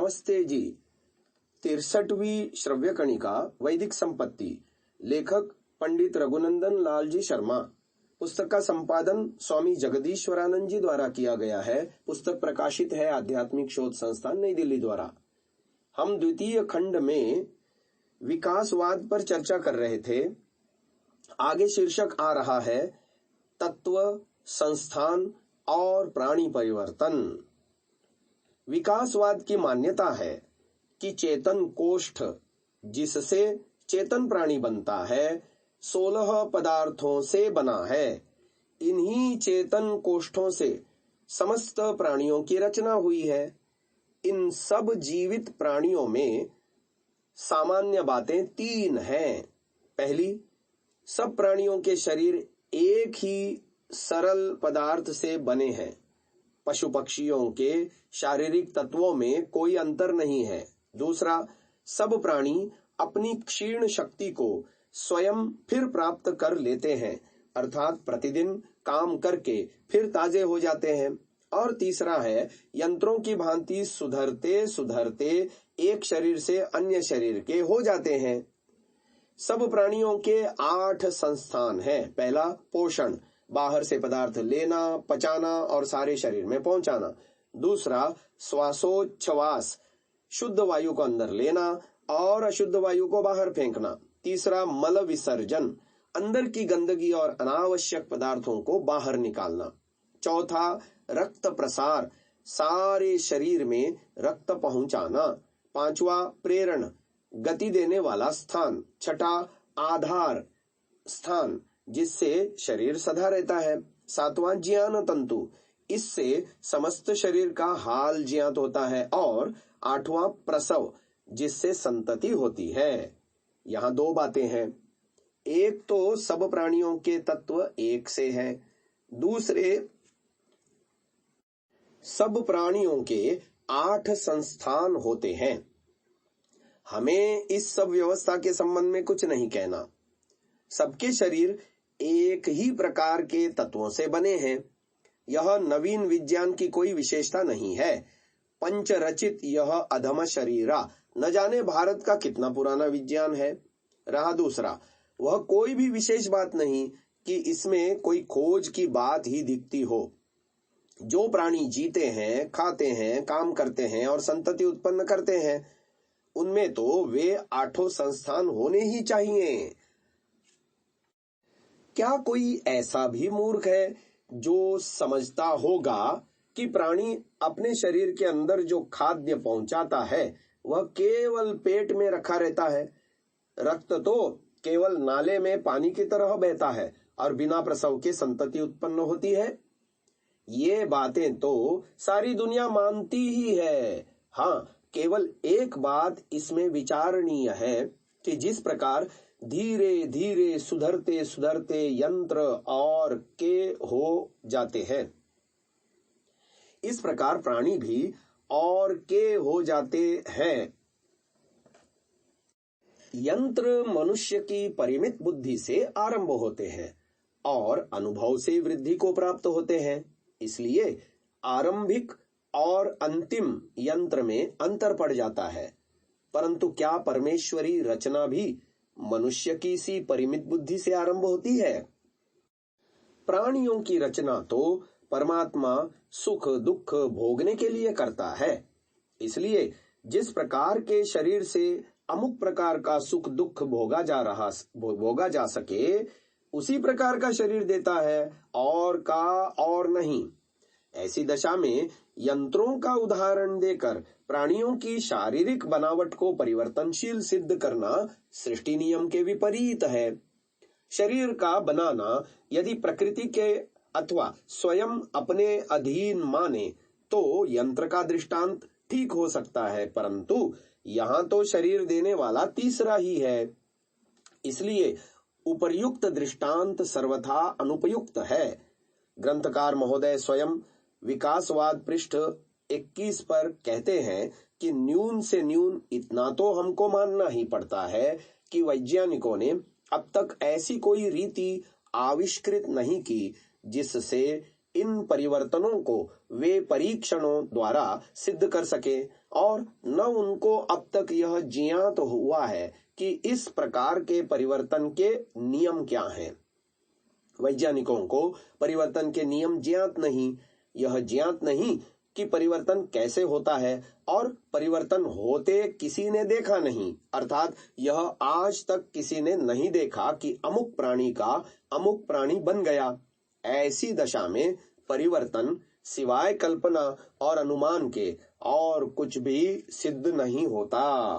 नमस्ते जी। 63वीं श्रव्य कणिका वैदिक संपत्ति, लेखक पंडित रघुनंदन लाल जी शर्मा। पुस्तक का संपादन स्वामी जगदीश्वरानंद जी द्वारा किया गया है। पुस्तक प्रकाशित है आध्यात्मिक शोध संस्थान नई दिल्ली द्वारा। हम द्वितीय खंड में विकासवाद पर चर्चा कर रहे थे। आगे शीर्षक आ रहा है तत्व, संस्थान और प्राणी परिवर्तन। विकासवाद की मान्यता है कि चेतन कोष्ठ जिससे चेतन प्राणी बनता है 16 पदार्थों से बना है। इन्हीं चेतन कोष्ठों से समस्त प्राणियों की रचना हुई है। इन सब जीवित प्राणियों में सामान्य बातें 3 हैं। पहली, सब प्राणियों के शरीर एक ही सरल पदार्थ से बने हैं। पशु पक्षियों के शारीरिक तत्वों में कोई अंतर नहीं है। दूसरा, सब प्राणी अपनी क्षीण शक्ति को स्वयं फिर प्राप्त कर लेते हैं, अर्थात प्रतिदिन काम करके फिर ताजे हो जाते हैं। और तीसरा है, यंत्रों की भांति सुधरते सुधरते एक शरीर से अन्य शरीर के हो जाते हैं। सब प्राणियों के 8 संस्थान हैं। पहला, पोषण, बाहर से पदार्थ लेना, पचाना और सारे शरीर में पहुंचाना। दूसरा, श्वासोच्छ्वास, शुद्ध वायु को अंदर लेना और अशुद्ध वायु को बाहर फेंकना। तीसरा, मल विसर्जन, अंदर की गंदगी और अनावश्यक पदार्थों को बाहर निकालना। चौथा, रक्त प्रसार, सारे शरीर में रक्त पहुंचाना। पांचवा, प्रेरण, गति देने वाला स्थान। छठा, आधार स्थान, जिससे शरीर सदा रहता है। सातवां, ज्ञान तंतु, इससे समस्त शरीर का हाल ज्ञात होता है। और आठवां, प्रसव, जिससे संतति होती है। यहाँ 2 बातें हैं। एक तो सब प्राणियों के तत्व एक से हैं। दूसरे, सब प्राणियों के 8 संस्थान होते हैं। हमें इस सब व्यवस्था के संबंध में कुछ नहीं कहना। सबके शरीर एक ही प्रकार के तत्वों से बने हैं। यह नवीन विज्ञान की कोई विशेषता नहीं है। पंचरचित यह अधम शरीरा न जाने भारत का कितना पुराना विज्ञान है। रहा दूसरा, वह कोई भी विशेष बात नहीं कि इसमें कोई खोज की बात ही दिखती हो। जो प्राणी जीते हैं, खाते हैं, काम करते हैं और संतति उत्पन्न करते हैं, उनमें तो वे 8 संस्थान होने ही चाहिए। क्या कोई ऐसा भी मूर्ख है जो समझता होगा कि प्राणी अपने शरीर के अंदर जो खाद्य पहुंचाता है वह केवल पेट में रखा रहता है? रक्त तो केवल नाले में पानी की तरह बहता है और बिना प्रसव के संतति उत्पन्न होती है। ये बातें तो सारी दुनिया मानती ही है। हाँ, केवल एक बात इसमें विचारणीय है कि जिस प्रकार धीरे धीरे सुधरते सुधरते यंत्र और के हो जाते हैं, इस प्रकार प्राणी भी और के हो जाते हैं। यंत्र मनुष्य की परिमित बुद्धि से आरंभ होते हैं और अनुभव से वृद्धि को प्राप्त होते हैं। इसलिए आरंभिक और अंतिम यंत्र में अंतर पड़ जाता है। परंतु क्या परमेश्वरी रचना भी मनुष्य की सी परिमित बुद्धि से आरंभ होती है? प्राणियों की रचना तो परमात्मा सुख दुख भोगने के लिए करता है। इसलिए जिस प्रकार के शरीर से अमुक प्रकार का सुख दुख भोगा जा सके, उसी प्रकार का शरीर देता है और नहीं। ऐसी दशा में यंत्रों का उदाहरण देकर प्राणियों की शारीरिक बनावट को परिवर्तनशील सिद्ध करना सृष्टि नियम के विपरीत है। शरीर का बनाना यदि प्रकृति के अथवा स्वयं अपने अधीन माने तो यंत्र का दृष्टांत ठीक हो सकता है, परंतु यहाँ तो शरीर देने वाला तीसरा ही है। इसलिए उपर्युक्त दृष्टांत सर्वथा अनुपयुक्त है। ग्रंथकार महोदय स्वयं विकासवाद पृष्ठ 21 पर कहते हैं कि न्यून से न्यून इतना तो हमको मानना ही पड़ता है कि वैज्ञानिकों ने अब तक ऐसी कोई रीति आविष्कृत नहीं की जिससे इन परिवर्तनों को वे परीक्षणों द्वारा सिद्ध कर सके, और न उनको अब तक यह ज्ञात हुआ है कि इस प्रकार के परिवर्तन के नियम क्या हैं। वैज्ञानिकों को परिवर्तन के नियम ज्ञात नहीं, यह ज्ञात नहीं कि परिवर्तन कैसे होता है, और परिवर्तन होते किसी ने देखा नहीं, अर्थात यह आज तक किसी ने नहीं देखा कि अमुक प्राणी का अमुक प्राणी बन गया। ऐसी दशा में परिवर्तन सिवाय कल्पना और अनुमान के और कुछ भी सिद्ध नहीं होता।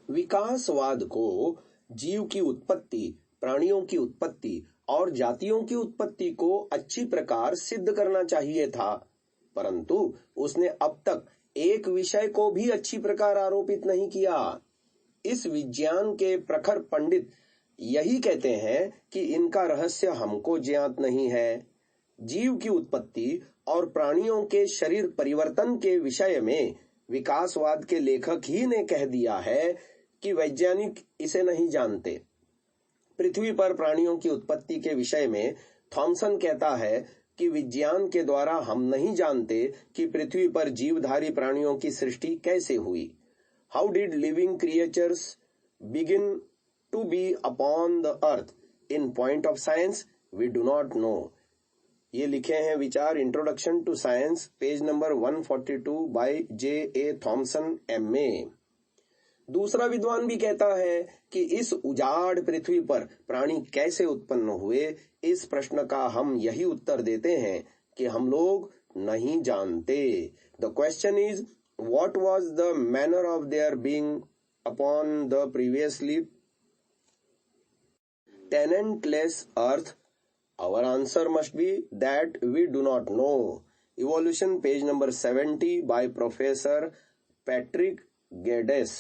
विकासवाद को जीव की उत्पत्ति, प्राणियों की उत्पत्ति और जातियों की उत्पत्ति को अच्छी प्रकार सिद्ध करना चाहिए था, परंतु उसने अब तक एक विषय को भी अच्छी प्रकार आरोपित नहीं किया। इस विज्ञान के प्रखर पंडित यही कहते हैं कि इनका रहस्य हमको ज्ञात नहीं है। जीव की उत्पत्ति और प्राणियों के शरीर परिवर्तन के विषय में विकासवाद के लेखक ही ने कह दिया है कि वैज्ञानिक इसे नहीं जानते। पृथ्वी पर प्राणियों की उत्पत्ति के विषय में थॉमसन कहता है कि विज्ञान के द्वारा हम नहीं जानते कि पृथ्वी पर जीवधारी प्राणियों की सृष्टि कैसे हुई। How did living creatures begin to be upon the earth in point of science we do not know. ये लिखे हैं विचार introduction to science, page number 142 by J.A. Thomson MA। दूसरा विद्वान भी कहता है कि इस उजाड़ पृथ्वी पर प्राणी कैसे उत्पन्न हुए, इस प्रश्न का हम यही उत्तर देते हैं कि हम लोग नहीं जानते। The question is what was the manner of their being upon the previously tenantless earth? Our answer must be that we do not know. Evolution, page number 70 by Professor Patrick Geddes।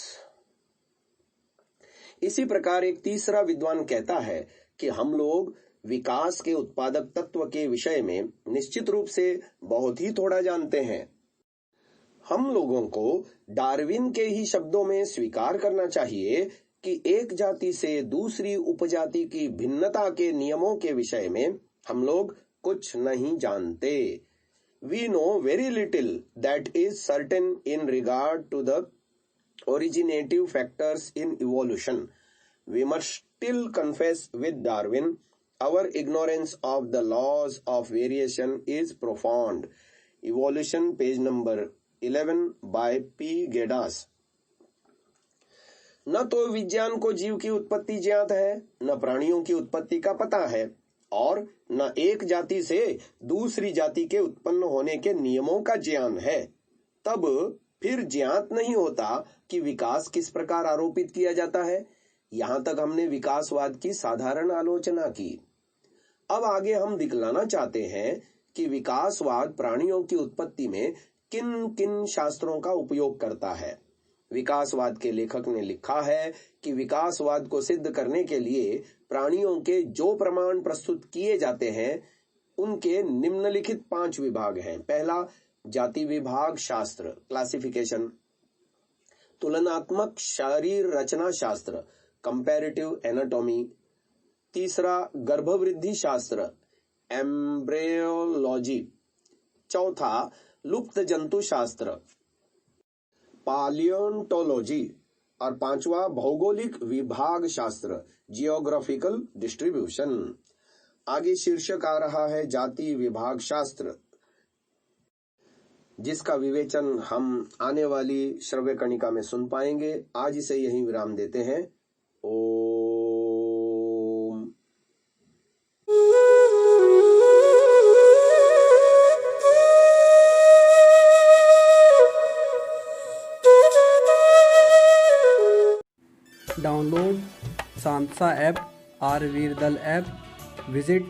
इसी प्रकार एक तीसरा विद्वान कहता है कि हम लोग विकास के उत्पादक तत्व के विषय में निश्चित रूप से बहुत ही थोड़ा जानते हैं। हम लोगों को डार्विन के ही शब्दों में स्वीकार करना चाहिए कि एक जाति से दूसरी उपजाति की भिन्नता के नियमों के विषय में हम लोग कुछ नहीं जानते। We know very little that is certain in regard to the originative factors in evolution. We must still confess with Darwin, our ignorance of the laws of variation is profound. Evolution, page number 11 by P. Geddes। न तो विज्ञान को जीव की उत्पत्ति ज्ञात है, न प्राणियों की उत्पत्ति का पता है, और न एक जाति से दूसरी जाति के उत्पन्न होने के नियमों का ज्ञान है। तब फिर ज्ञात नहीं होता कि विकास किस प्रकार आरोपित किया जाता है। यहाँ तक हमने विकासवाद की साधारण आलोचना की। अब आगे हम दिखलाना चाहते हैं कि विकासवाद प्राणियों की उत्पत्ति में किन किन शास्त्रों का उपयोग करता है। विकासवाद के लेखक ने लिखा है कि विकासवाद को सिद्ध करने के लिए प्राणियों के जो प्रमाण प्रस्तुत किए जाते हैं उनके निम्नलिखित 5 विभाग हैं। पहला, जाति विभाग शास्त्र, क्लासिफिकेशन। तुलनात्मक शरीर रचना शास्त्र, कंपैरेटिव एनाटॉमी। तीसरा, गर्भवृद्धि शास्त्र, एम्ब्रियोलॉजी। चौथा, लुप्त जंतु शास्त्र, पालियोंटोलॉजी। और पांचवा, भौगोलिक विभाग शास्त्र, जियोग्राफिकल डिस्ट्रीब्यूशन। आगे शीर्षक आ रहा है जाति विभाग शास्त्र, जिसका विवेचन हम आने वाली श्रव्य कणिका में सुन पाएंगे। आज इसे यहीं विराम देते हैं। ओम। डाउनलोड सांसा ऐप, आरवीरदल ऐप। Visit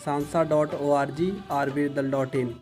sansa.org, rvirdal.in।